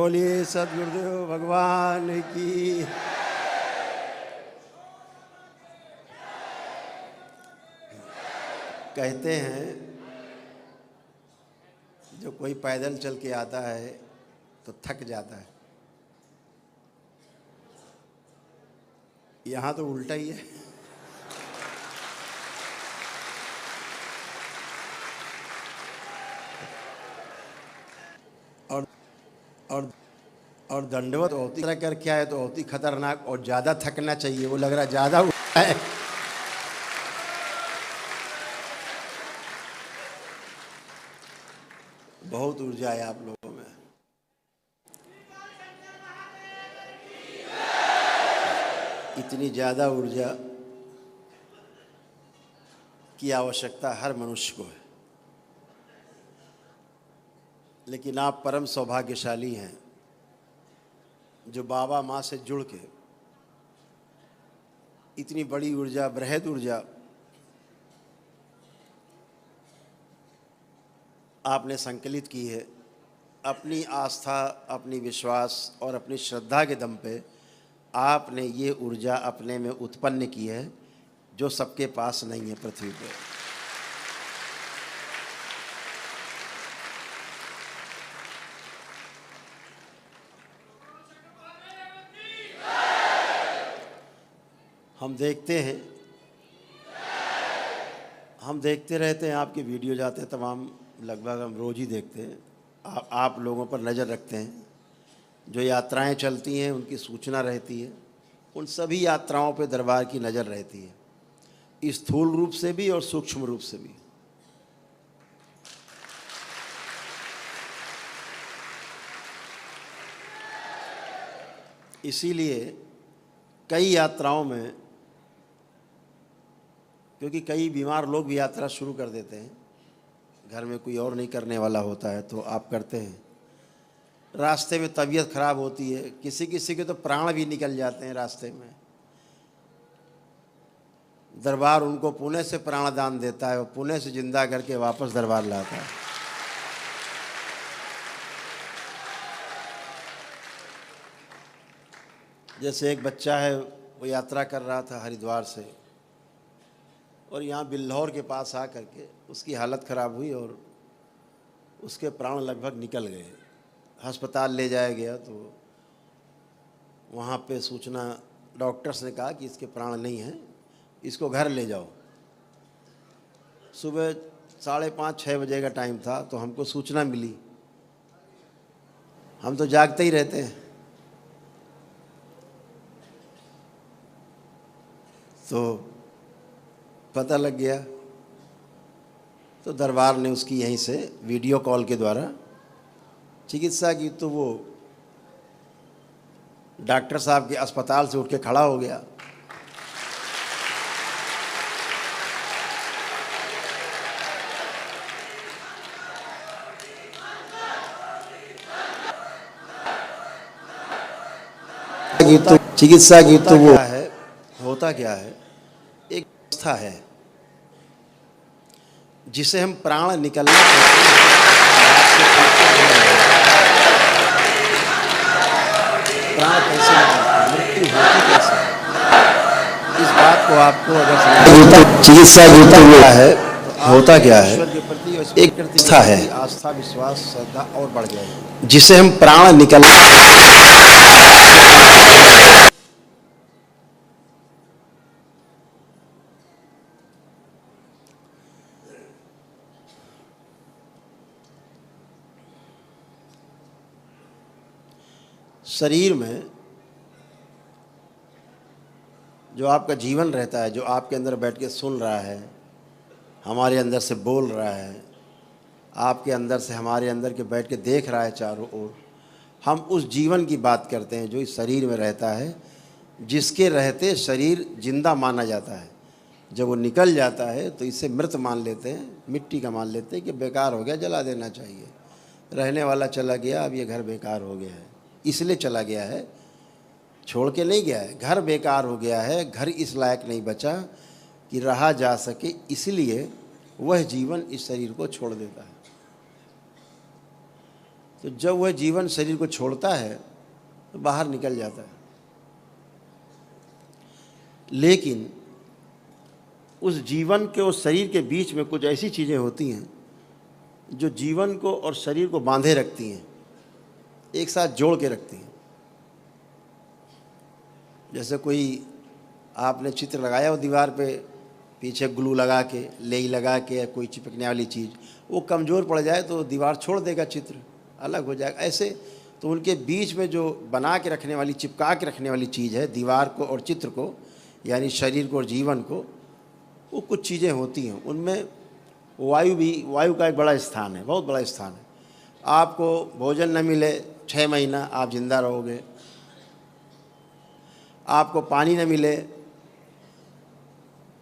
बोलिए सद्गुरुदेव भगवान की। कहते हैं जो कोई पैदल चल के आता है तो थक जाता है, यहाँ तो उल्टा ही है। और और और दंडवत होती तरह कर क्या है तो होती खतरनाक, और ज़्यादा थकना चाहिए, वो लग रहा ज़्यादा है। बहुत ऊर्जा है आप लोगों में। इतनी ज़्यादा ऊर्जा की आवश्यकता हर मनुष्य को है, लेकिन आप परम सौभाग्यशाली हैं जो बाबा माँ से जुड़ के इतनी बड़ी ऊर्जा, बृहद ऊर्जा आपने संकलित की है। अपनी आस्था, अपनी विश्वास और अपनी श्रद्धा के दम पे आपने ये ऊर्जा अपने में उत्पन्न की है जो सबके पास नहीं है पृथ्वी पे। हम देखते रहते हैं, आपके वीडियो जाते हैं तमाम, लगभग हम रोज़ ही देखते हैं। आप लोगों पर नज़र रखते हैं, जो यात्राएं चलती हैं उनकी सूचना रहती है, उन सभी यात्राओं पे दरबार की नज़र रहती है, स्थूल रूप से भी और सूक्ष्म रूप से भी। इसीलिए कई यात्राओं में, क्योंकि कई बीमार लोग भी यात्रा शुरू कर देते हैं, घर में कोई और नहीं करने वाला होता है तो आप करते हैं। रास्ते में तबीयत खराब होती है, किसी किसी के तो प्राण भी निकल जाते हैं रास्ते में। दरबार उनको पुणे से प्राणदान देता है और पुणे से जिंदा करके वापस दरबार लाता है। जैसे एक बच्चा है, वो यात्रा कर रहा था हरिद्वार से और यहाँ बिल्हौर के पास आ करके उसकी हालत ख़राब हुई और उसके प्राण लगभग निकल गए। अस्पताल ले जाया गया तो वहाँ पे सूचना, डॉक्टर्स ने कहा कि इसके प्राण नहीं हैं, इसको घर ले जाओ। सुबह 5:30-6 बजे का टाइम था तो हमको सूचना मिली। हम तो जागते ही रहते हैं, तो पता लग गया। तो दरबार ने उसकी यहीं से वीडियो कॉल के द्वारा चिकित्सा की, तो वो डॉक्टर साहब के अस्पताल से उठ के खड़ा हो गया। चिकित्सा की तो वो है, होता क्या है, एक अवस्था है जिसे हम प्राण निकलना कहते हैं। प्राण कैसे निकलते, मृत्यु होती कैसे, इस बात को आपको अगर समझना, चिकित्सा की तो वो है, होता क्या है, ईश्वर के प्रति एक अवस्था है, आस्था, विश्वास, श्रद्धा और बढ़ जाएगी, जिसे हम प्राण निकलना। शरीर में जो आपका जीवन रहता है, जो आपके अंदर बैठ के सुन रहा है, हमारे अंदर से बोल रहा है, आपके अंदर से हमारे अंदर के बैठ के देख रहा है चारों ओर, हम उस जीवन की बात करते हैं जो इस शरीर में रहता है, जिसके रहते शरीर जिंदा माना जाता है। जब वो निकल जाता है तो इसे मृत मान लेते हैं, मिट्टी का मान लेते हैं कि बेकार हो गया, जला देना चाहिए, रहने वाला चला गया, अब ये घर बेकार हो गया है, इसलिए चला गया है, छोड़ के नहीं गया है। घर बेकार हो गया है, घर इस लायक नहीं बचा कि रहा जा सके, इसलिए वह जीवन इस शरीर को छोड़ देता है। तो जब वह जीवन शरीर को छोड़ता है तो बाहर निकल जाता है। लेकिन उस जीवन के और शरीर के बीच में कुछ ऐसी चीज़ें होती हैं जो जीवन को और शरीर को बांधे रखती हैं, एक साथ जोड़ के रखती हैं। जैसे कोई आपने चित्र लगाया हो दीवार पे, पीछे ग्लू लगा के, लेई लगा के, या कोई चिपकने वाली चीज़, वो कमज़ोर पड़ जाए तो दीवार छोड़ देगा, चित्र अलग हो जाएगा। ऐसे तो उनके बीच में जो बना के रखने वाली, चिपका के रखने वाली चीज़ है दीवार को और चित्र को, यानी शरीर को और जीवन को, वो कुछ चीज़ें होती हैं। उनमें वायु का एक बड़ा स्थान है, बहुत बड़ा स्थान है। आपको भोजन न मिले 6 महीना आप जिंदा रहोगे, आपको पानी न मिले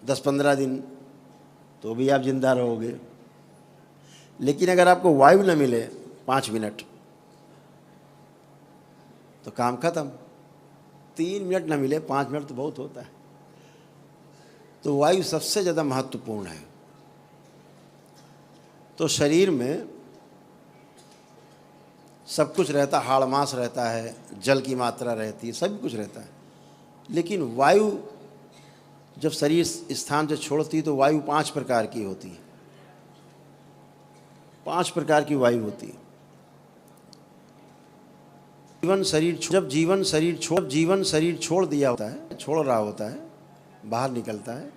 10-15 दिन तो भी आप जिंदा रहोगे। लेकिन अगर आपको वायु न मिले 5 मिनट तो काम खत्म। 3 मिनट न मिले, 5 मिनट तो बहुत होता है। तो वायु सबसे ज़्यादा महत्वपूर्ण है। तो शरीर में सब कुछ रहता, हाड़ मांस रहता है, जल की मात्रा रहती है, सब कुछ रहता है। लेकिन वायु जब शरीर स्थान से छोड़ती है तो वायु 5 प्रकार की होती है। 5 प्रकार की वायु होती है। जब जीवन शरीर छोड़ दिया होता है, छोड़ रहा होता है, बाहर निकलता है,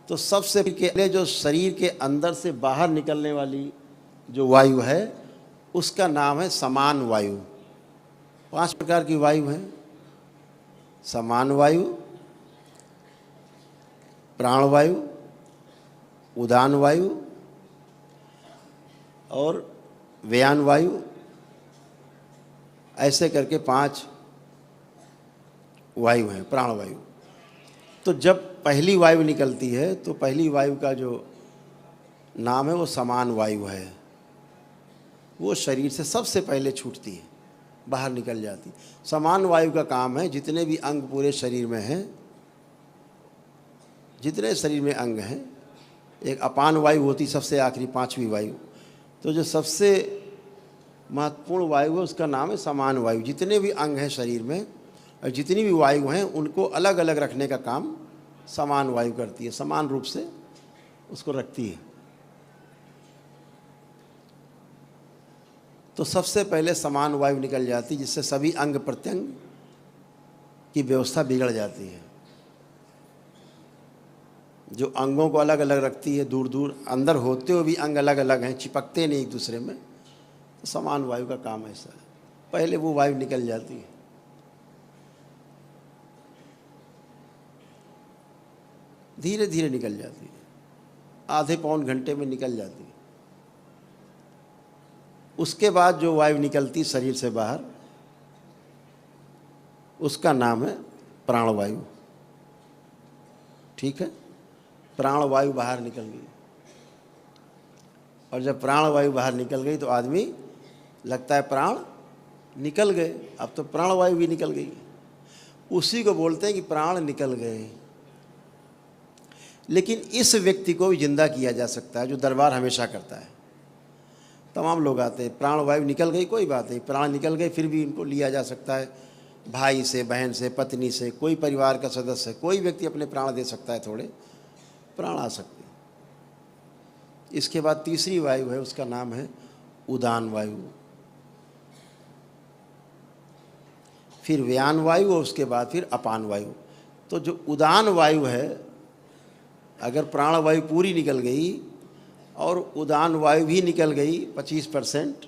तो सबसे पहले जो शरीर के अंदर से बाहर निकलने वाली जो वायु है उसका नाम है समान वायु। 5 प्रकार की वायु है: समान वायु, प्राण वायु, उदान वायु और व्यान वायु। ऐसे करके 5 वायु हैं, प्राण वायु। तो जब पहली वायु निकलती है तो पहली वायु का जो नाम है वो समान वायु है। वो शरीर से सबसे पहले छूटती है, बाहर निकल जाती। समान वायु का काम है जितने भी अंग पूरे शरीर में हैं, जितने शरीर में अंग हैं, एक अपान वायु होती सबसे आखिरी 5वीं वायु। तो जो सबसे महत्वपूर्ण वायु है उसका नाम है समान वायु। जितने भी अंग हैं शरीर में और जितनी भी वायु हैं उनको अलग अलग रखने का काम समान वायु करती है, समान रूप से उसको रखती है। तो सबसे पहले समान वायु निकल जाती है, जिससे सभी अंग प्रत्यंग की व्यवस्था बिगड़ जाती है। जो अंगों को अलग अलग रखती है, दूर दूर अंदर होते हुए भी अंग अलग अलग हैं, चिपकते नहीं एक दूसरे में, तो समान वायु का काम ऐसा है। पहले वो वायु निकल जाती है। धीरे धीरे निकल जाती है, आधे पौन घंटे में निकल जाती है। उसके बाद जो वायु निकलती शरीर से बाहर उसका नाम है प्राण वायु। ठीक है, प्राण वायु बाहर निकल गई। और जब प्राण वायु बाहर निकल गई तो आदमी लगता है प्राण निकल गए, अब तो प्राण वायु भी निकल गई। उसी को बोलते हैं कि प्राण निकल गए। लेकिन इस व्यक्ति को भी जिंदा किया जा सकता है, जो दरबार हमेशा करता है। तमाम लोग आते हैं, प्राण वायु निकल गई, कोई बात नहीं, प्राण निकल गए, फिर भी इनको लिया जा सकता है। भाई से, बहन से, पत्नी से, कोई परिवार का सदस्य है, कोई व्यक्ति अपने प्राण दे सकता है, थोड़े प्राण आ सकते हैं। इसके बाद तीसरी वायु है, उसका नाम है उदान वायु, फिर व्यान वायु और उसके बाद फिर अपान वायु। तो जो उदान वायु है, अगर प्राण वायु पूरी निकल गई और उदान वायु भी निकल गई 25%,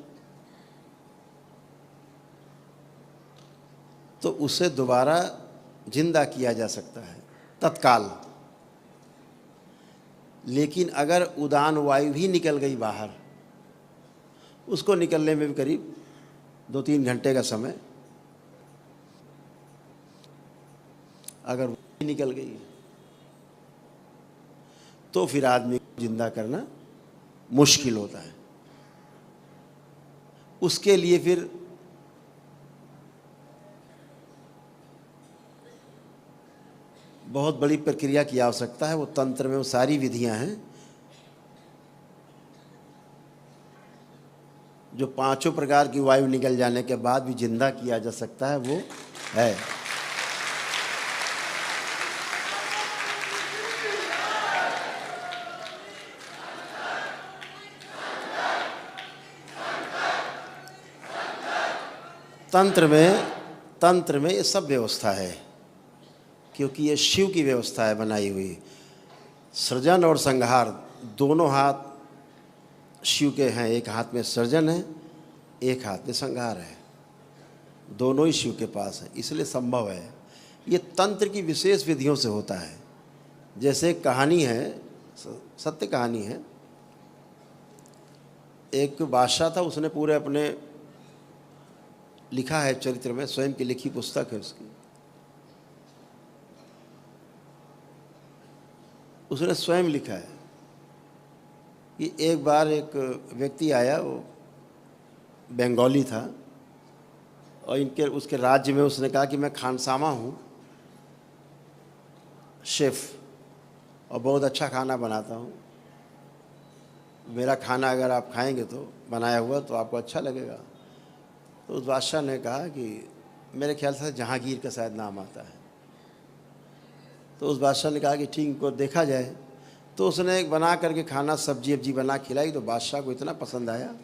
तो उसे दोबारा जिंदा किया जा सकता है तत्काल। लेकिन अगर उदान वायु भी निकल गई बाहर, उसको निकलने में भी करीब 2-3 घंटे का समय, अगर वो निकल गई तो फिर आदमी को जिंदा करना मुश्किल होता है। उसके लिए फिर बहुत बड़ी प्रक्रिया की आवश्यकता है। वो तंत्र में वो सारी विधियां हैं जो पांचों प्रकार की वायु निकल जाने के बाद भी जिंदा किया जा सकता है, वो है। तंत्र में ये सब व्यवस्था है, क्योंकि ये शिव की व्यवस्था है बनाई हुई। सृजन और संहार दोनों हाथ शिव के हैं, एक हाथ में सृजन है, एक हाथ में संहार है, दोनों ही शिव के पास है, इसलिए संभव है। ये तंत्र की विशेष विधियों से होता है। जैसे कहानी है, सत्य कहानी है, एक बादशाह था, उसने पूरे अपने लिखा है चरित्र में, स्वयं की लिखी पुस्तक है उसकी। उसने स्वयं लिखा है कि एक बार एक व्यक्ति आया, वो बंगाली था, और उसके राज्य में उसने कहा कि मैं खानसामा हूँ, शेफ़, और बहुत अच्छा खाना बनाता हूँ, मेरा खाना अगर आप खाएंगे तो बनाया हुआ तो आपको अच्छा लगेगा। तो उस बादशाह ने कहा कि मेरे ख्याल से जहांगीर का शायद नाम आता है। तो उस बादशाह ने कहा कि ठीक को देखा जाए। तो उसने एक बना करके खाना, सब्जी वब्जी बना खिलाई, तो बादशाह को इतना पसंद आया।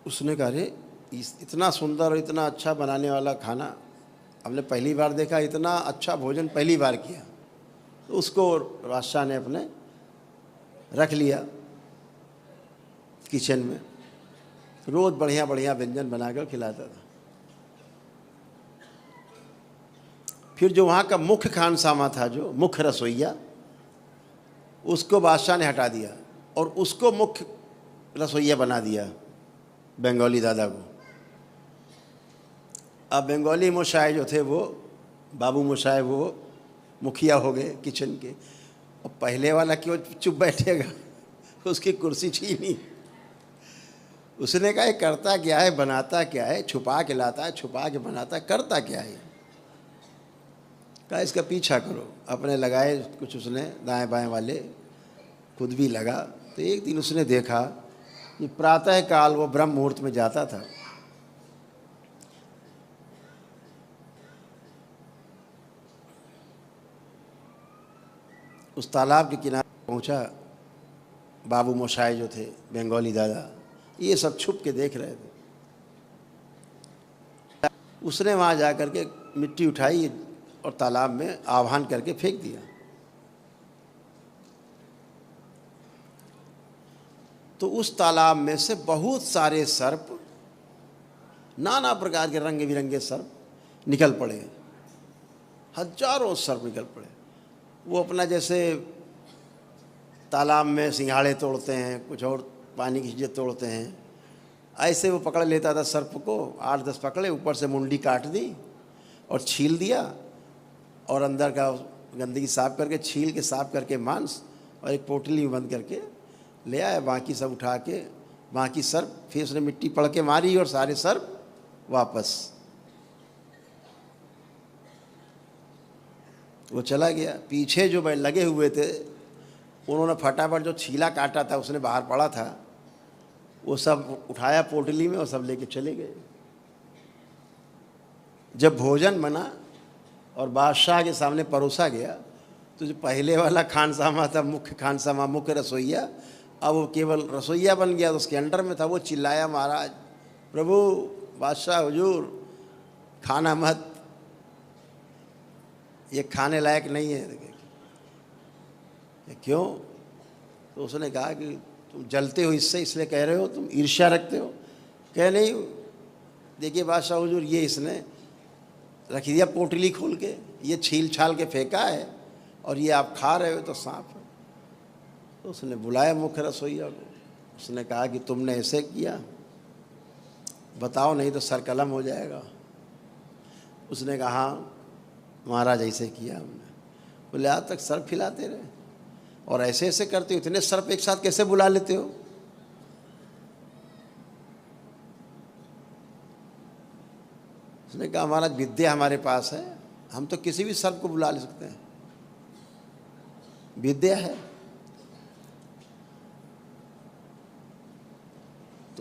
उसने कहा अरे इतना सुंदर और इतना अच्छा बनाने वाला खाना हमने पहली बार देखा, इतना अच्छा भोजन पहली बार किया। तो उसको बादशाह ने अपने रख लिया किचन में, रोज़ बढ़िया बढ़िया व्यंजन बनाकर खिलाता था। फिर जो वहाँ का मुख्य खानसामा था, जो मुख्य रसोइया, उसको बादशाह ने हटा दिया और उसको मुख्य रसोइया बना दिया, बंगाली दादा को। अब बंगाली मोशाय जो थे, वो बाबू मोशाय, वो मुखिया हो गए किचन के। और पहले वाला क्यों चुप बैठेगा, उसकी कुर्सी छीनी। उसने कहा करता क्या है, बनाता क्या है, छुपा के लाता है, छुपा के बनाता है, करता क्या है। कहा इसका पीछा करो। अपने लगाए कुछ उसने दाएं बाएं वाले, खुद भी लगा। तो एक दिन उसने देखा कि प्रातः काल वो ब्रह्म मुहूर्त में जाता था, उस तालाब के किनारे पहुंचा। बाबू मोशाय जो थे, बंगाली दादा, ये सब छुप के देख रहे थे। उसने वहाँ जा कर के मिट्टी उठाई और तालाब में आह्वान करके फेंक दिया। तो उस तालाब में से बहुत सारे सर्प, नाना प्रकार के रंग बिरंगे सर्प निकल पड़े, हजारों सर्प निकल पड़े। वो अपना जैसे तालाब में सिंघाड़े तोड़ते हैं, कुछ और पानी की चीज़ें तोड़ते हैं, ऐसे वो पकड़ लेता था सर्प को। 8-10 पकड़े, ऊपर से मुंडी काट दी और छील दिया, और अंदर का गंदगी साफ करके, छील के साफ करके मांस, और एक पोटली में बंद करके ले आया। बाकी सब उठा के, बाकी सर्प, फिर उसने मिट्टी पड़ के मारी और सारे सर्प वापस। वो चला गया। पीछे जो लगे हुए थे, उन्होंने फटाफट जो छीला काटा था, उसने बाहर पड़ा था, वो सब उठाया पोटली में और सब लेके चले गए। जब भोजन बना और बादशाह के सामने परोसा गया, तो जो पहले वाला खानसामा था, मुख्य खानसामा, मुख्य रसोइया, अब वो केवल रसोइया बन गया। तो उसके अंडर में था। वो चिल्लाया, महाराज, प्रभु, बादशाह हुजूर, खाना मत, ये खाने लायक नहीं है। क्यों? तो उसने कहा कि तुम जलते हो इससे, इसलिए कह रहे हो, तुम ईर्ष्या रखते हो। कह नहीं, देखिए बादशाह हुजूर, ये इसने रख दिया पोटली खोल के, ये छील छाल के फेंका है, और ये आप खा रहे हो तो सांप है। तो उसने बुलाया मुख्य रसोइया को। उसने कहा कि तुमने ऐसे किया, बताओ, नहीं तो सर कलम हो जाएगा। उसने कहा हाँ महाराज, ऐसे किया हमने। बोले आज तक सर्प खिलाते रहे और ऐसे ऐसे करते हो, इतने सर्प एक साथ कैसे बुला लेते हो? उसने कहा महाराज, विद्या हमारे पास है, हम तो किसी भी सर्प को बुला ले सकते हैं, विद्या है।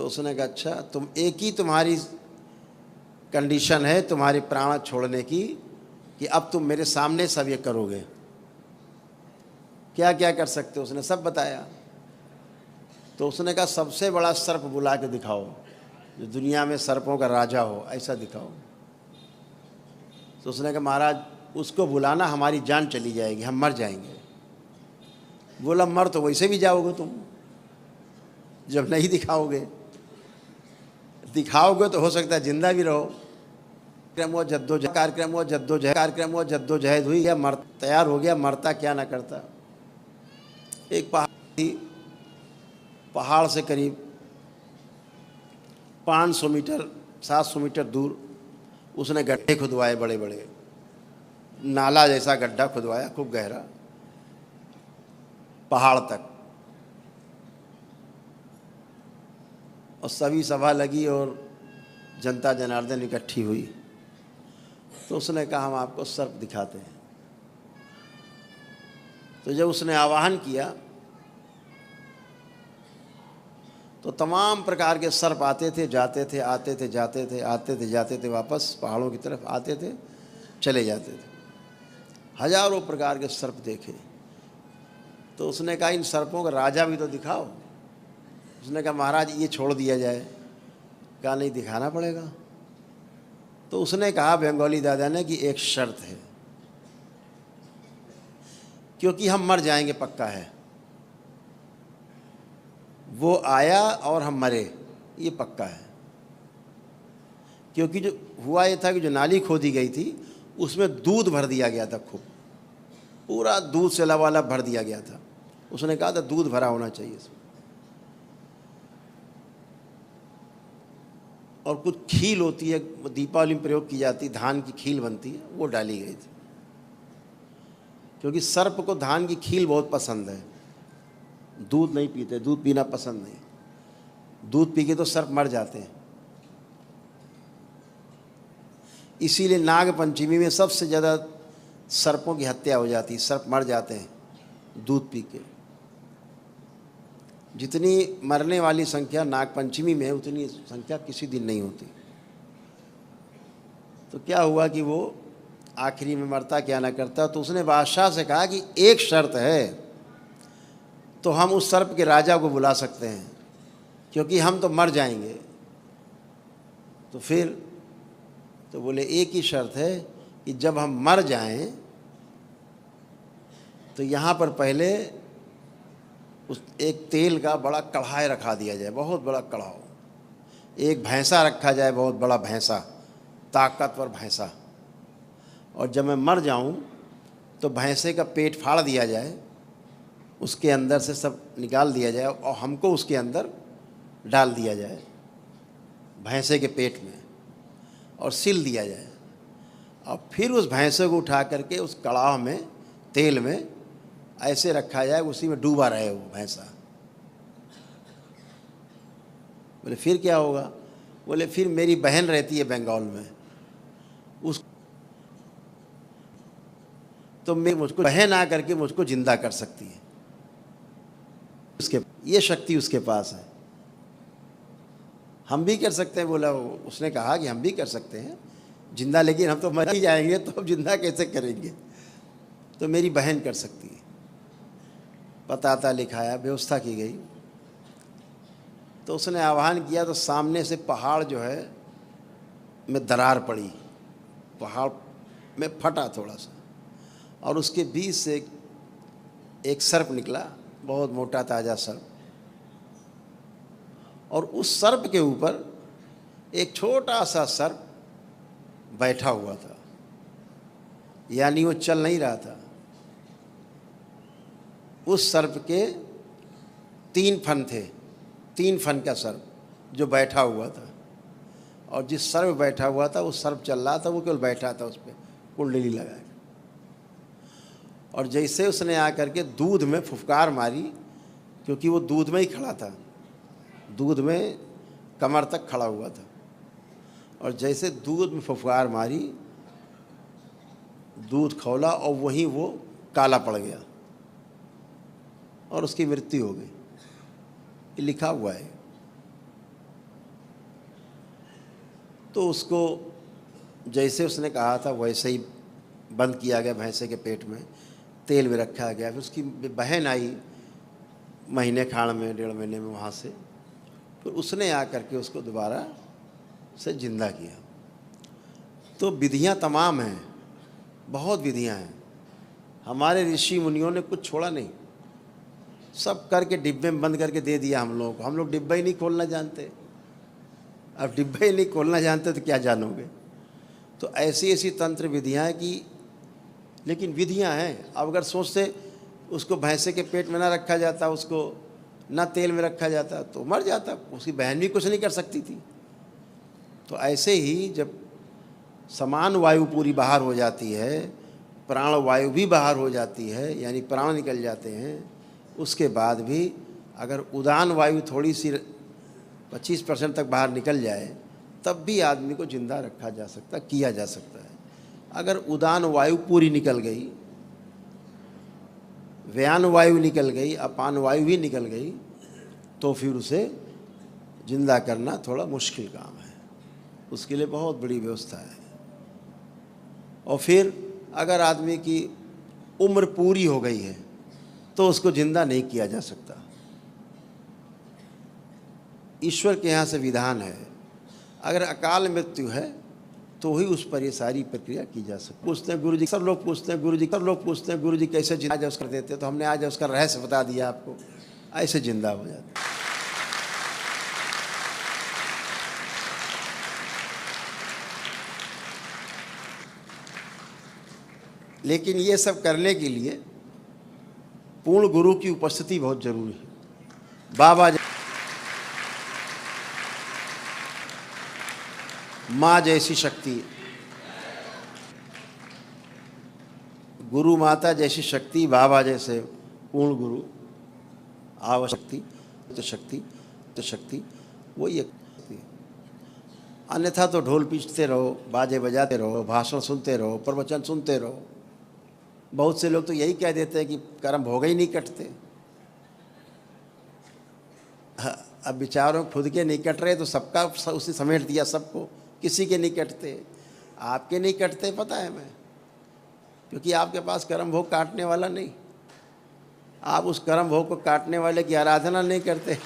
तो उसने कहा अच्छा, तुम एक ही तुम्हारी कंडीशन है तुम्हारे प्राण छोड़ने की कि अब तुम मेरे सामने सब ये करोगे। क्या क्या कर सकते हो? उसने सब बताया। तो उसने कहा सबसे बड़ा सर्प बुला के दिखाओ, जो दुनिया में सर्पों का राजा हो, ऐसा दिखाओ। तो उसने कहा महाराज उसको बुलाना, हमारी जान चली जाएगी, हम मर जाएंगे। बोला मर तो वैसे भी जाओगे तुम, जब नहीं दिखाओगे। दिखाओगे तो हो सकता है जिंदा भी रहो। कार्यक्रम हुआ जद्दोजहद हुई, या मर तैयार हो गया, मरता क्या ना करता। एक पहाड़ से करीब 500 मीटर 700 मीटर दूर उसने गड्ढे खुदवाए, बड़े बड़े नाला जैसा गड्ढा खुदवाया, खूब गहरा, पहाड़ तक। और सभी सभा लगी और जनता जनार्दन इकट्ठी हुई। तो उसने कहा हम आपको सर्प दिखाते हैं। तो जब उसने आवाहन किया तो तमाम प्रकार के सर्प आते थे जाते थे, आते थे जाते थे, आते थे जाते थे, वापस पहाड़ों की तरफ आते थे, चले जाते थे। हजारों प्रकार के सर्प देखे। तो उसने कहा इन सर्पों का राजा भी तो दिखाओ। उसने कहा महाराज ये छोड़ दिया जाए। कहा नहीं, दिखाना पड़ेगा। तो उसने कहा बंगाली दादा ने कि एक शर्त है, क्योंकि हम मर जाएंगे पक्का है। वो आया और हम मरे, ये पक्का है। क्योंकि जो हुआ ये था कि जो नाली खोदी गई थी उसमें दूध भर दिया गया था, खूब पूरा दूध से लबालब भर दिया गया था। उसने कहा था दूध भरा होना चाहिए इसमें। और कुछ खील होती है, दीपावली में प्रयोग की जाती, धान की खील बनती है, वो डाली गई थी। क्योंकि सर्प को धान की खील बहुत पसंद है। दूध नहीं पीते, दूध पीना पसंद नहीं। दूध पी के तो सर्प मर जाते हैं। इसीलिए नाग पंचमी में सबसे ज़्यादा सर्पों की हत्या हो जाती है, सर्प मर जाते हैं दूध पी के। जितनी मरने वाली संख्या नाग पंचमी में है, उतनी संख्या किसी दिन नहीं होती। तो क्या हुआ कि वो आखिरी में मरता क्या ना करता। तो उसने बादशाह से कहा कि एक शर्त है, तो हम उस सर्प के राजा को बुला सकते हैं, क्योंकि हम तो मर जाएंगे। तो फिर तो बोले एक ही शर्त है कि जब हम मर जाएं तो यहाँ पर पहले उस एक तेल का बड़ा कढ़ाई रखा दिया जाए, बहुत बड़ा कढ़ाई। एक भैंसा रखा जाए, बहुत बड़ा भैंसा, ताकतवर भैंसा। और जब मैं मर जाऊं तो भैंसे का पेट फाड़ दिया जाए, उसके अंदर से सब निकाल दिया जाए और हमको उसके अंदर डाल दिया जाए, भैंसे के पेट में, और सिल दिया जाए। और फिर उस भैंसे को उठा करके उस कड़ाह में, तेल में ऐसे रखा जाए, उसी में डूबा रहे वो भैंसा। बोले फिर क्या होगा? बोले फिर मेरी बहन रहती है बंगाल में, उस तो मैं मुझको बहन आ करके मुझको जिंदा कर सकती है, उसके ये शक्ति उसके पास है। हम भी कर सकते हैं। बोला उसने कहा कि हम भी कर सकते हैं जिंदा, लेकिन हम तो मर ही जाएंगे, तो अब जिंदा कैसे करेंगे? तो मेरी बहन कर सकती है। पता लिखाया, व्यवस्था की गई। तो उसने आह्वान किया तो सामने से पहाड़ जो है में दरार पड़ी, पहाड़ में फटा थोड़ा सा, और उसके बीच से एक सर्प निकला, बहुत मोटा ताज़ा सर्प। और उस सर्प के ऊपर एक छोटा सा सर्प बैठा हुआ था, यानी वो चल नहीं रहा था। उस सर्प के 3 फन थे, 3 फन का सर्प जो बैठा हुआ था। और जिस सर्प बैठा हुआ था वो सर्प चल रहा था, वो केवल बैठा था उस पर कुंडली लगा के। और जैसे उसने आकर के दूध में फुफकार मारी, क्योंकि वो दूध में ही खड़ा था, दूध में कमर तक खड़ा हुआ था, और जैसे दूध में फुफकार मारी, दूध खौला और वहीं वो काला पड़ गया और उसकी मृत्यु हो गई। ये लिखा हुआ है। तो उसको जैसे उसने कहा था वैसे ही बंद किया गया भैंसे के पेट में, तेल भी रखा गया। फिर उसकी बहन आई महीने खाड़ में, 1.5 महीने में वहाँ से, फिर उसने आकर के उसको दोबारा से जिंदा किया। तो विधियाँ तमाम हैं, बहुत विधियाँ हैं। हमारे ऋषि मुनियों ने कुछ छोड़ा नहीं, सब करके डिब्बे में बंद करके दे दिया हम लोगों को। हम लोग डिब्बा ही नहीं खोलना जानते। अब डिब्बा ही नहीं खोलना जानते तो क्या जानोगे। तो ऐसी ऐसी तंत्र विधियाँ हैं कि, लेकिन विधियाँ हैं। अब अगर सोचते उसको भैंसे के पेट में ना रखा जाता, उसको ना तेल में रखा जाता तो मर जाता, उसकी बहन भी कुछ नहीं कर सकती थी। तो ऐसे ही जब समान वायु पूरी बाहर हो जाती है, प्राण वायु भी बाहर हो जाती है, यानी प्राण निकल जाते हैं, उसके बाद भी अगर उदान वायु थोड़ी सी 25% तक बाहर निकल जाए, तब भी आदमी को जिंदा रखा जा सकता, किया जा सकता है। अगर उदान वायु पूरी निकल गई, व्यान वायु निकल गई, अपान वायु भी निकल गई, तो फिर उसे जिंदा करना थोड़ा मुश्किल काम है। उसके लिए बहुत बड़ी व्यवस्था है। और फिर अगर आदमी की उम्र पूरी हो गई है तो उसको जिंदा नहीं किया जा सकता। ईश्वर के यहाँ से विधान है, अगर अकाल मृत्यु है तो ही उस पर ये सारी प्रक्रिया की जा सकती। पूछते हैं गुरु जी, सब लोग पूछते हैं गुरु जी, सब लोग पूछते हैं गुरु जी कैसे जिंदा उसकर देते, तो हमने आज उसका रहस्य बता दिया आपको, ऐसे जिंदा हो जाता। लेकिन ये सब करने के लिए पूर्ण गुरु की उपस्थिति बहुत जरूरी है। बाबा माँ जैसी शक्ति, गुरु माता जैसी शक्ति, बाबा जैसे पूर्ण गुरु, आवशक्ति तो शक्ति तो शक्ति वही एक। अन्यथा तो ढोल पीटते रहो, बाजे बजाते रहो, भाषण सुनते रहो, प्रवचन सुनते रहो। बहुत से लोग तो यही कह देते हैं कि कर्म भोग ही नहीं कटते। अब बेचारों खुद के नहीं कट रहे तो सबका उसी समेट दिया सबको, किसी के नहीं कटते। आपके नहीं कटते पता है मैं, क्योंकि आपके पास कर्म भोग काटने वाला नहीं। आप उस कर्म भोग को काटने वाले की आराधना नहीं करते।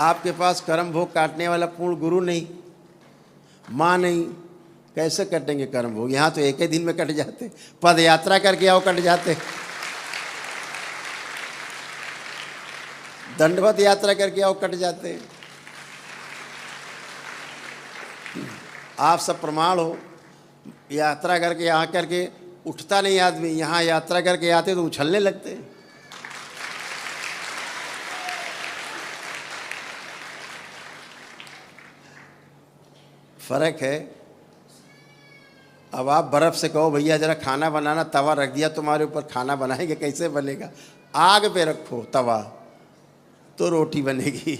आपके पास कर्म भोग काटने वाला पूर्ण गुरु नहीं, माँ नहीं, कैसे कटेंगे कर्म भोग। यहाँ तो एक ही दिन में कट जाते, पद यात्रा करके आओ कट जाते, दंडवत यात्रा करके आओ कट जाते। आप सब प्रमाण हो, यात्रा करके यहाँ करके उठता नहीं आदमी, यहाँ यात्रा करके आते तो उछलने लगते। फर्क है। अब आप बर्फ से कहो भैया जरा खाना बनाना, तवा रख दिया तुम्हारे ऊपर, खाना बनाएंगे, कैसे बनेगा। आग पे रखो तवा तो रोटी बनेगी।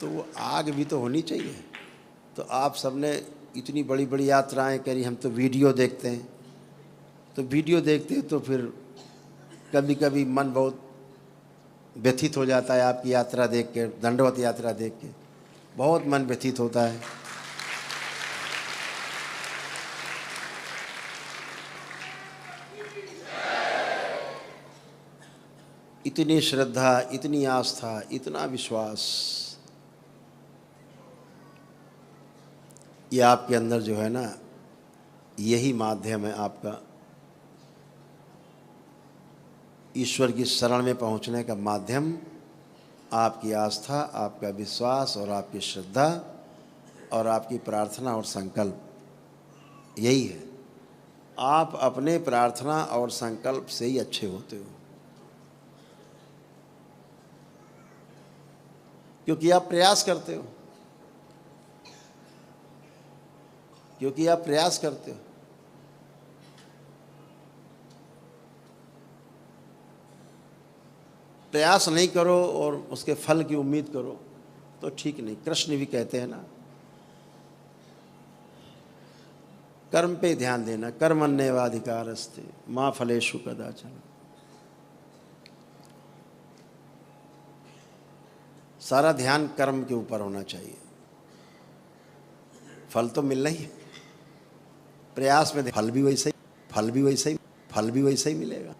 तो वो आग भी तो होनी चाहिए। तो आप सबने इतनी बड़ी बड़ी यात्राएं करी, हम तो वीडियो देखते हैं, तो वीडियो देखते हैं तो फिर कभी कभी मन बहुत व्यथित हो जाता है आपकी यात्रा देख के, दंडवत यात्रा देख के बहुत मन व्यथित होता है। इतनी श्रद्धा, इतनी आस्था, इतना विश्वास, ये आपके अंदर जो है ना, यही माध्यम है आपका ईश्वर की शरण में पहुंचने का माध्यम। आपकी आस्था, आपका विश्वास और आपकी श्रद्धा और आपकी प्रार्थना और संकल्प, यही है। आप अपने प्रार्थना और संकल्प से ही अच्छे होते हो, क्योंकि आप प्रयास करते हो, क्योंकि आप प्रयास करते हो। प्रयास नहीं करो और उसके फल की उम्मीद करो तो ठीक नहीं। कृष्ण भी कहते हैं ना, कर्म पे ध्यान देना, कर्मण्येवाधिकारस्ते मां फलेषु कदाचन। सारा ध्यान कर्म के ऊपर होना चाहिए। फल तो मिलना ही है, प्रयास में फल भी वैसे ही, फल भी वैसे ही, फल भी वैसे ही मिलेगा।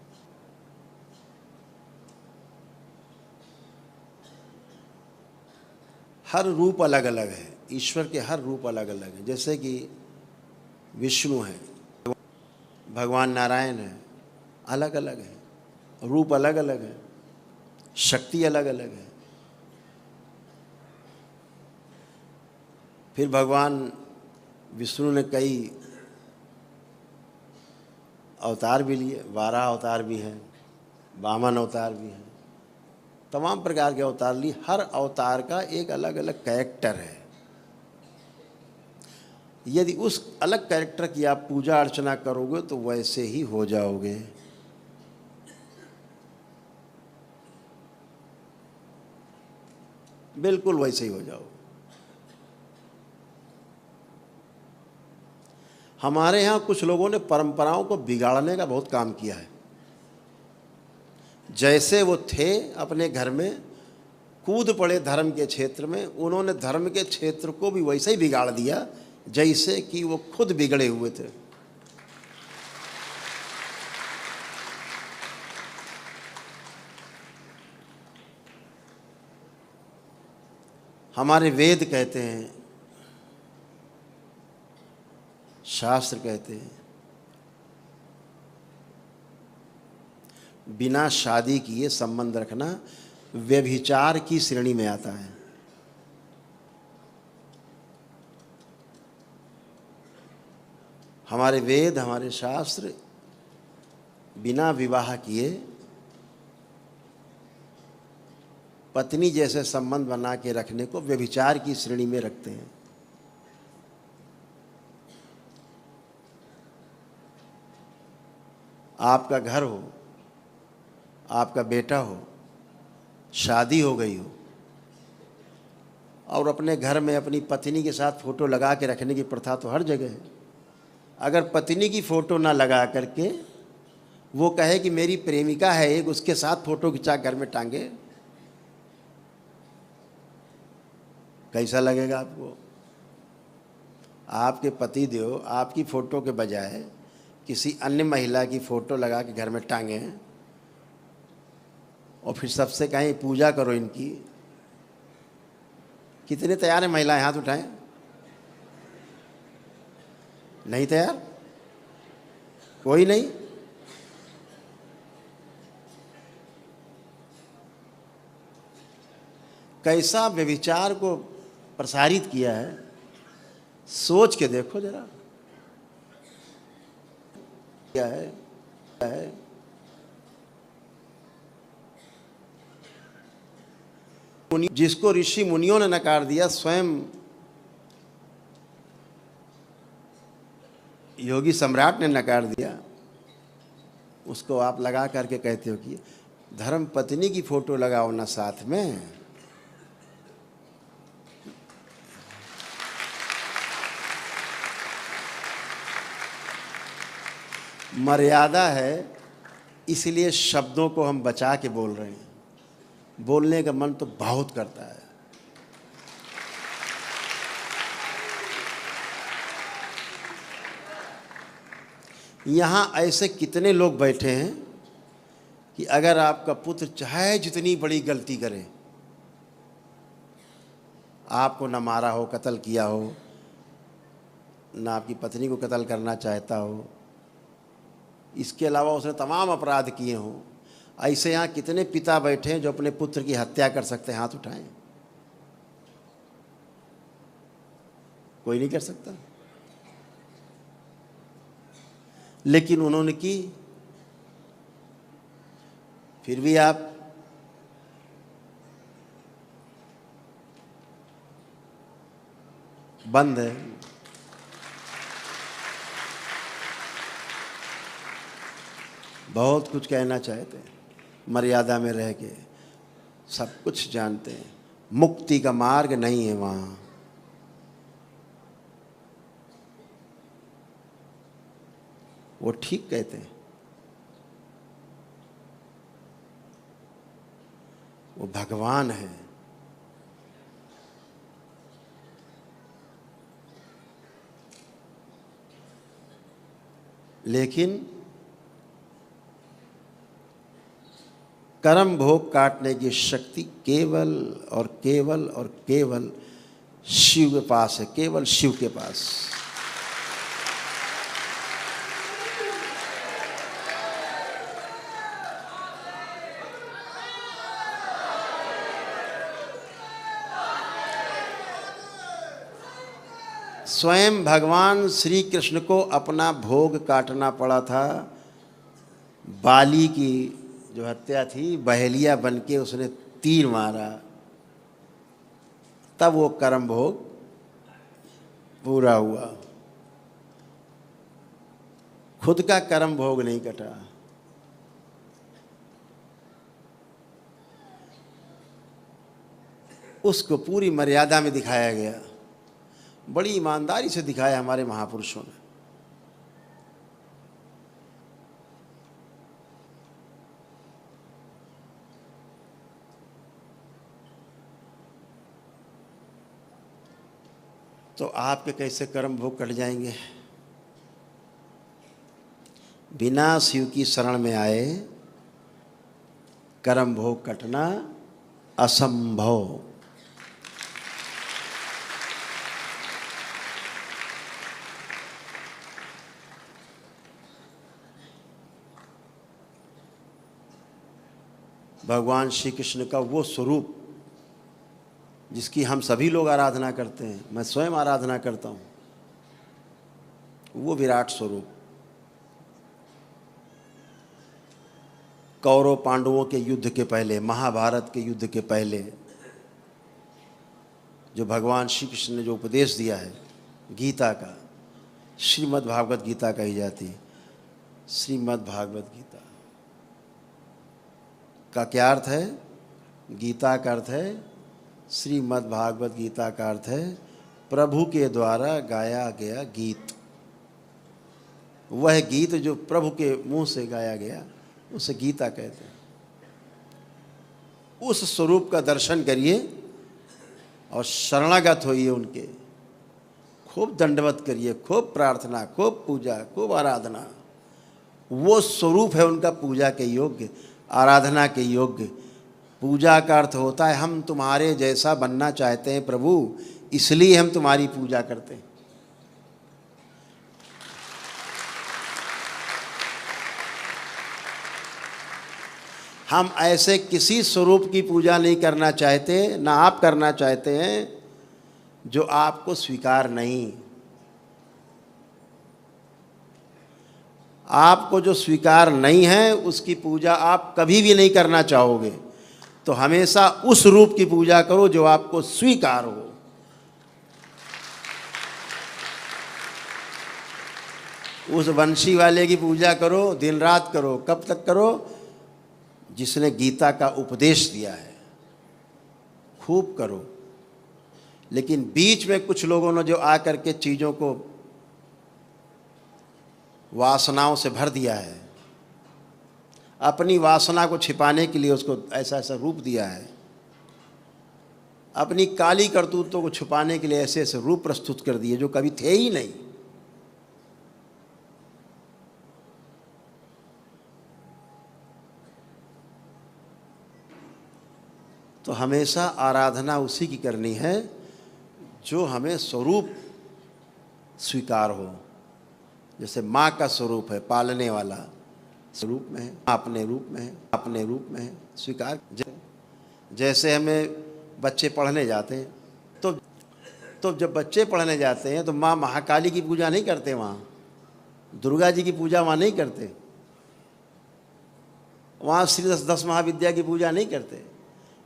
हर रूप अलग अलग है, ईश्वर के हर रूप अलग अलग है। जैसे कि विष्णु है, भगवान नारायण है, अलग अलग है, रूप अलग अलग है, शक्ति अलग अलग है। फिर भगवान विष्णु ने कई अवतार भी लिए, 12 अवतार भी हैं, वामन अवतार भी हैं, तमाम प्रकार के अवतार लिए। हर अवतार का एक अलग अलग कैरेक्टर है। यदि उस अलग कैरेक्टर की आप पूजा अर्चना करोगे तो वैसे ही हो जाओगे। बिल्कुल वैसे ही हो जाओगे। हमारे यहाँ कुछ लोगों ने परंपराओं को बिगाड़ने का बहुत काम किया है। जैसे वो थे अपने घर में, कूद पड़े धर्म के क्षेत्र में, उन्होंने धर्म के क्षेत्र को भी वैसे ही बिगाड़ दिया जैसे कि वो खुद बिगड़े हुए थे। हमारे वेद कहते हैं, शास्त्र कहते हैं, बिना शादी किए संबंध रखना व्यभिचार की श्रेणी में आता है। हमारे वेद, हमारे शास्त्र बिना विवाह किए पत्नी जैसे संबंध बना के रखने को व्यभिचार की श्रेणी में रखते हैं। आपका घर हो, आपका बेटा हो, शादी हो गई हो और अपने घर में अपनी पत्नी के साथ फोटो लगा के रखने की प्रथा तो हर जगह है। अगर पत्नी की फोटो ना लगा करके वो कहे कि मेरी प्रेमिका है एक, उसके साथ फोटो खिंचा घर में टांगे, कैसा लगेगा आपको? आपके पति देव आपकी फ़ोटो के बजाय किसी अन्य महिला की फ़ोटो लगा के घर में टांगे और फिर सबसे कहें पूजा करो इनकी। कितने तैयार हैं महिलाएं? हाथ उठाएं। नहीं तैयार? कोई नहीं? कैसा व्यभिचार को प्रसारित किया है, सोच के देखो जरा। क्या है, जिसको ऋषि मुनियों ने नकार दिया, स्वयं योगी सम्राट ने नकार दिया, उसको आप लगा करके कहते हो कि धर्म पत्नी की फोटो लगाओ ना साथ में। मर्यादा है, इसलिए शब्दों को हम बचा के बोल रहे हैं। बोलने का मन तो बहुत करता है। यहाँ ऐसे कितने लोग बैठे हैं कि अगर आपका पुत्र चाहे जितनी बड़ी गलती करे, आपको न मारा हो, कत्ल किया हो, न आपकी पत्नी को कत्ल करना चाहता हो, इसके अलावा उसने तमाम अपराध किए हों, ऐसे यहाँ कितने पिता बैठे हैं जो अपने पुत्र की हत्या कर सकते हैं? हाथ उठाएं। कोई नहीं कर सकता, लेकिन उन्होंने की। फिर भी आप बंद है। बहुत कुछ कहना चाहते हैं, मर्यादा में रह के सब कुछ जानते हैं। मुक्ति का मार्ग नहीं है वहाँ। वो ठीक कहते हैं, वो भगवान है, लेकिन कर्म भोग काटने की शक्ति केवल और केवल और केवल शिव के पास है, केवल शिव के पास। स्वयं भगवान श्री कृष्ण को अपना भोग काटना पड़ा था। बाली की जो हत्या थी, बहेलिया बनके उसने तीर मारा, तब वो कर्म भोग पूरा हुआ। खुद का कर्म भोग नहीं कटा। उसको पूरी मर्यादा में दिखाया गया, बड़ी ईमानदारी से दिखाया हमारे महापुरुषों ने। तो आपके कैसे कर्म भोग कट जाएंगे? बिना शिव की शरण में आए कर्म भोग कटना असंभव। भगवान श्री कृष्ण का वो स्वरूप जिसकी हम सभी लोग आराधना करते हैं, मैं स्वयं आराधना करता हूँ, वो विराट स्वरूप कौरव पांडवों के युद्ध के पहले, महाभारत के युद्ध के पहले जो भगवान श्री कृष्ण ने जो उपदेश दिया है गीता का, श्रीमद् भागवत गीता कही जाती है। श्रीमद् भागवत गीता का क्या अर्थ है? गीता का अर्थ है, श्रीमद् भागवत गीता का अर्थ है प्रभु के द्वारा गाया गया गीत। वह गीत जो प्रभु के मुंह से गाया गया उसे गीता कहते हैं। उस स्वरूप का दर्शन करिए और शरणागत होइए उनके, खूब दंडवत करिए, खूब प्रार्थना, खूब पूजा, खूब आराधना। वो स्वरूप है उनका पूजा के योग्य, आराधना के योग्य। पूजा का अर्थ होता है हम तुम्हारे जैसा बनना चाहते हैं प्रभु, इसलिए हम तुम्हारी पूजा करते हैं। हम ऐसे किसी स्वरूप की पूजा नहीं करना चाहते, ना आप करना चाहते हैं जो आपको स्वीकार नहीं। आपको जो स्वीकार नहीं है उसकी पूजा आप कभी भी नहीं करना चाहोगे। तो हमेशा उस रूप की पूजा करो जो आपको स्वीकार हो। उस वंशी वाले की पूजा करो, दिन रात करो। कब तक करो? जिसने गीता का उपदेश दिया है, खूब करो। लेकिन बीच में कुछ लोगों ने जो आकर के चीज़ों को वासनाओं से भर दिया है, अपनी वासना को छिपाने के लिए उसको ऐसा ऐसा रूप दिया है, अपनी काली करतूतों को छुपाने के लिए ऐसे ऐसे रूप प्रस्तुत कर दिए जो कभी थे ही नहीं। तो हमेशा आराधना उसी की करनी है जो हमें स्वरूप स्वीकार हो। जैसे माँ का स्वरूप है पालने वाला, स्वरूप में है, अपने रूप में है, अपने रूप में है, स्वीकार। जैसे हमें बच्चे पढ़ने जाते हैं तो जब बच्चे पढ़ने जाते हैं तो माँ महाकाली की पूजा नहीं करते, वहाँ दुर्गा जी की पूजा वहाँ नहीं करते, वहाँ श्री दस महाविद्या की पूजा नहीं करते,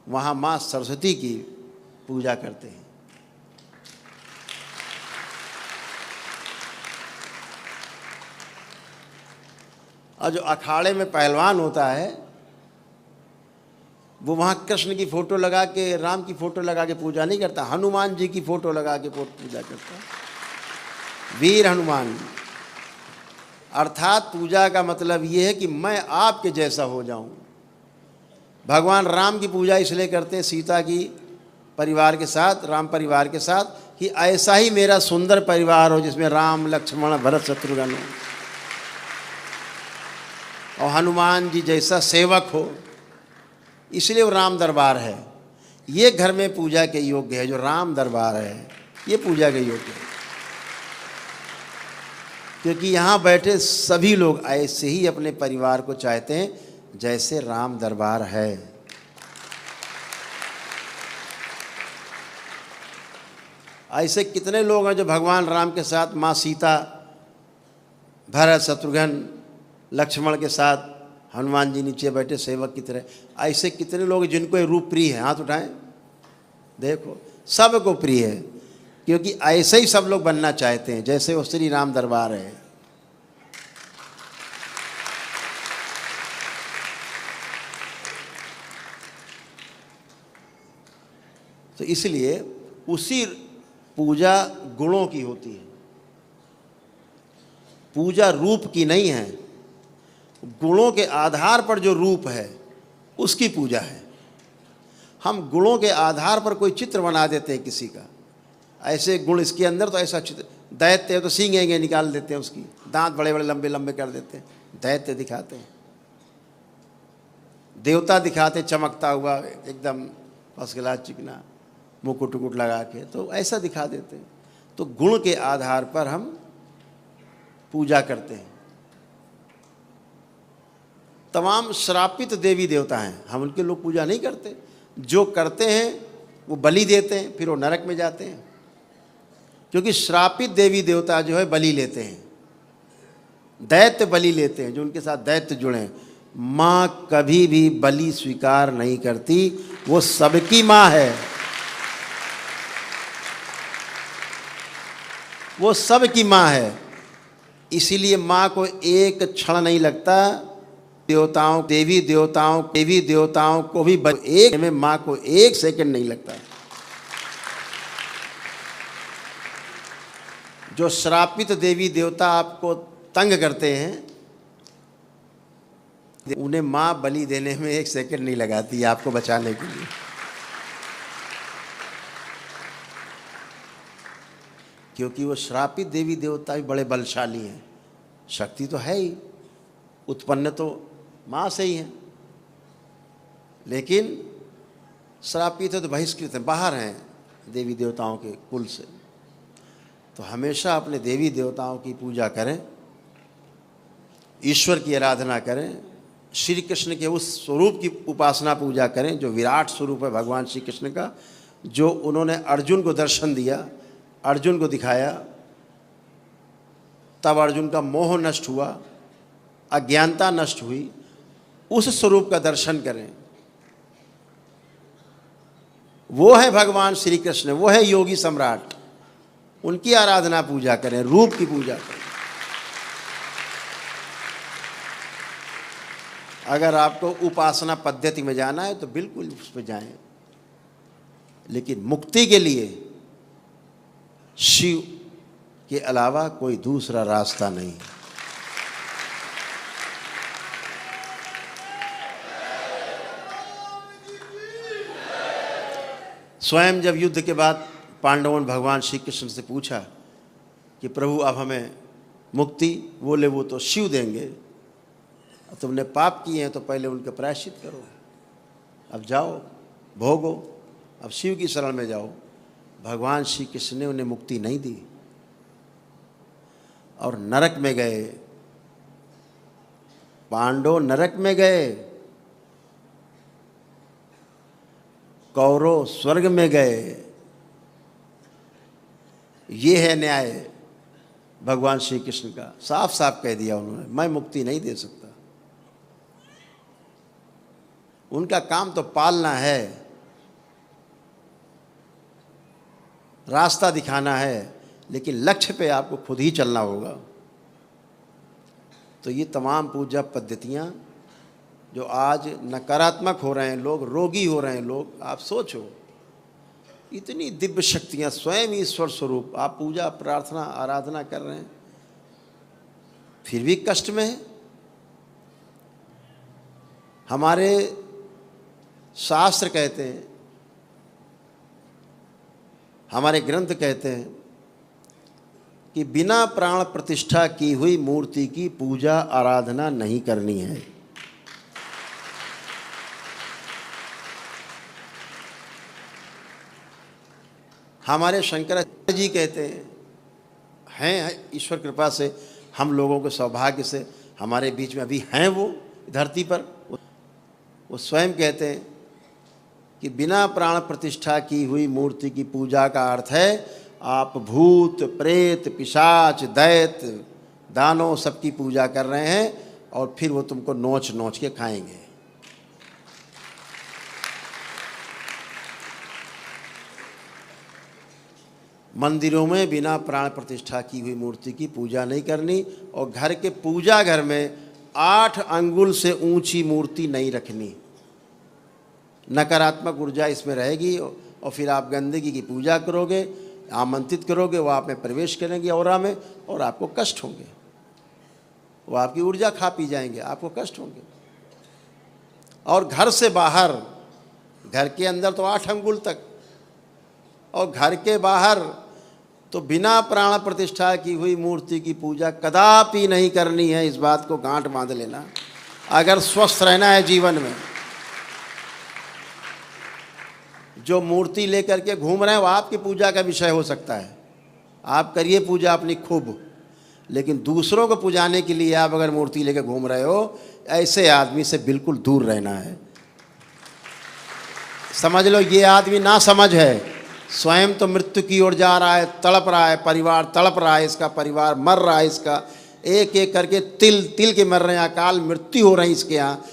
वहाँ माँ सरस्वती की पूजा करते हैं। और जो अखाड़े में पहलवान होता है वो वहाँ कृष्ण की फ़ोटो लगा के, राम की फ़ोटो लगा के पूजा नहीं करता, हनुमान जी की फ़ोटो लगा के पूजा करता है। वीर हनुमान। अर्थात पूजा का मतलब ये है कि मैं आपके जैसा हो जाऊं। भगवान राम की पूजा इसलिए करते हैं सीता की परिवार के साथ, राम परिवार के साथ, कि ऐसा ही मेरा सुंदर परिवार हो जिसमें राम लक्ष्मण भरत शत्रुघ्न हो। हनुमान जी जैसा सेवक हो, इसलिए वो राम दरबार है। ये घर में पूजा के योग्य है, जो राम दरबार है ये पूजा के योग्य है, क्योंकि यहाँ बैठे सभी लोग ऐसे ही अपने परिवार को चाहते हैं जैसे राम दरबार है। ऐसे कितने लोग हैं जो भगवान राम के साथ माँ सीता, भरत, शत्रुघ्न, लक्ष्मण के साथ हनुमान जी नीचे बैठे सेवक की तरह, ऐसे कितने लोग जिनको ये रूप प्रिय है? हाथ उठाएं, देखो सबको प्रिय है, क्योंकि ऐसे ही सब लोग बनना चाहते हैं जैसे वो श्री राम दरबार है। तो इसलिए उसी पूजा गुणों की होती है, पूजा रूप की नहीं है। गुणों के आधार पर जो रूप है उसकी पूजा है। हम गुणों के आधार पर कोई चित्र बना देते हैं किसी का, ऐसे गुण इसके अंदर तो ऐसा चित्र, दैत्य है तो सींग ऐंगे निकाल देते हैं, उसकी दांत बड़े बड़े लंबे लंबे कर देते हैं, दैत्य दिखाते हैं। देवता दिखाते चमकता हुआ एकदम फर्स्ट क्लास चिकना, मुकुट उकुट लगा के, तो ऐसा दिखा देते हैं। तो गुण के आधार पर हम पूजा करते हैं। तमाम श्रापित देवी देवता हैं, हम उनके लोग पूजा नहीं करते। जो करते हैं वो बलि देते हैं, फिर वो नरक में जाते हैं, क्योंकि श्रापित देवी देवता जो है बलि लेते हैं, दैत्य बलि लेते हैं, जो उनके साथ दैत्य जुड़े हैं। माँ कभी भी बलि स्वीकार नहीं करती, वो सबकी माँ है, वो सबकी माँ है। इसीलिए माँ को एक क्षण नहीं लगता, देवताओं देवी देवताओं को भी एक में माँ को एक सेकंड नहीं लगता। जो श्रापित देवी देवता आपको तंग करते हैं, उन्हें माँ बलि देने में एक सेकंड नहीं लगाती आपको बचाने के लिए। क्योंकि वो श्रापित देवी देवता भी बड़े बलशाली हैं, शक्ति तो है ही, उत्पन्न तो माँ से ही है, लेकिन श्रापित है तो बहिष्कृत हैं, बाहर हैं देवी देवताओं के कुल से। तो हमेशा अपने देवी देवताओं की पूजा करें, ईश्वर की आराधना करें, श्री कृष्ण के उस स्वरूप की उपासना पूजा करें जो विराट स्वरूप है भगवान श्री कृष्ण का, जो उन्होंने अर्जुन को दर्शन दिया, अर्जुन को दिखाया, तब अर्जुन का मोह नष्ट हुआ, अज्ञानता नष्ट हुई। उस स्वरूप का दर्शन करें। वो है भगवान श्री कृष्ण, वो है योगी सम्राट, उनकी आराधना पूजा करें, रूप की पूजा करें। अगर आपको उपासना पद्धति में जाना है तो बिल्कुल उस पर जाएं, लेकिन मुक्ति के लिए शिव के अलावा कोई दूसरा रास्ता नहीं। स्वयं जब युद्ध के बाद पांडवों ने भगवान श्री कृष्ण से पूछा कि प्रभु अब हमें मुक्ति, बोले वो तो शिव देंगे, अब तुमने पाप किए हैं तो पहले उनके प्रायश्चित करो, अब जाओ भोगो, अब शिव की शरण में जाओ। भगवान श्री कृष्ण ने उन्हें मुक्ति नहीं दी और नरक में गए, पांडव नरक में गए, कौरव स्वर्ग में गए। ये है न्याय भगवान श्री कृष्ण का, साफ साफ कह दिया उन्होंने, मैं मुक्ति नहीं दे सकता। उनका काम तो पालना है, रास्ता दिखाना है, लेकिन लक्ष्य पे आपको खुद ही चलना होगा। तो ये तमाम पूजा पद्धतियाँ जो आज नकारात्मक हो रहे हैं, लोग रोगी हो रहे हैं, लोग, आप सोचो इतनी दिव्य शक्तियाँ, स्वयं ईश्वर स्वरूप, आप पूजा प्रार्थना आराधना कर रहे हैं, फिर भी कष्ट में है। हमारे शास्त्र कहते हैं, हमारे ग्रंथ कहते हैं कि बिना प्राण प्रतिष्ठा की हुई मूर्ति की पूजा आराधना नहीं करनी है। हमारे शंकराचार्य जी कहते हैं ईश्वर कृपा से हम लोगों के सौभाग्य से हमारे बीच में अभी हैं वो धरती पर। वो स्वयं कहते हैं कि बिना प्राण प्रतिष्ठा की हुई मूर्ति की पूजा का अर्थ है आप भूत प्रेत पिशाच दैत्य दानव सबकी पूजा कर रहे हैं और फिर वो तुमको नोच नोच के खाएंगे। मंदिरों में बिना प्राण प्रतिष्ठा की हुई मूर्ति की पूजा नहीं करनी और घर के पूजा घर में 8 अंगुल से ऊंची मूर्ति नहीं रखनी। नकारात्मक ऊर्जा इसमें रहेगी और फिर आप गंदगी की पूजा करोगे, आमंत्रित करोगे, वो आप में प्रवेश करेंगे ऑरा में और आपको कष्ट होंगे। वो आपकी ऊर्जा खा पी जाएंगे, आपको कष्ट होंगे। और घर से बाहर, घर के अंदर तो 8 अंगुल तक और घर के बाहर तो बिना प्राण प्रतिष्ठा की हुई मूर्ति की पूजा कदापि नहीं करनी है। इस बात को गांठ बांध लेना अगर स्वस्थ रहना है जीवन में। जो मूर्ति लेकर के घूम रहे हैं वो आपकी पूजा का विषय हो सकता है, आप करिए पूजा अपनी खूब, लेकिन दूसरों को पुजाने के लिए आप अगर मूर्ति लेकर घूम रहे हो, ऐसे आदमी से बिल्कुल दूर रहना है। समझ लो ये आदमी ना समझ है, स्वयं तो मृत्यु की ओर जा रहा है, तड़प रहा है, परिवार तड़प रहा है, इसका परिवार मर रहा है, इसका एक एक करके तिल तिल के मर रहे हैं, अकाल मृत्यु हो रही इसके यहाँ।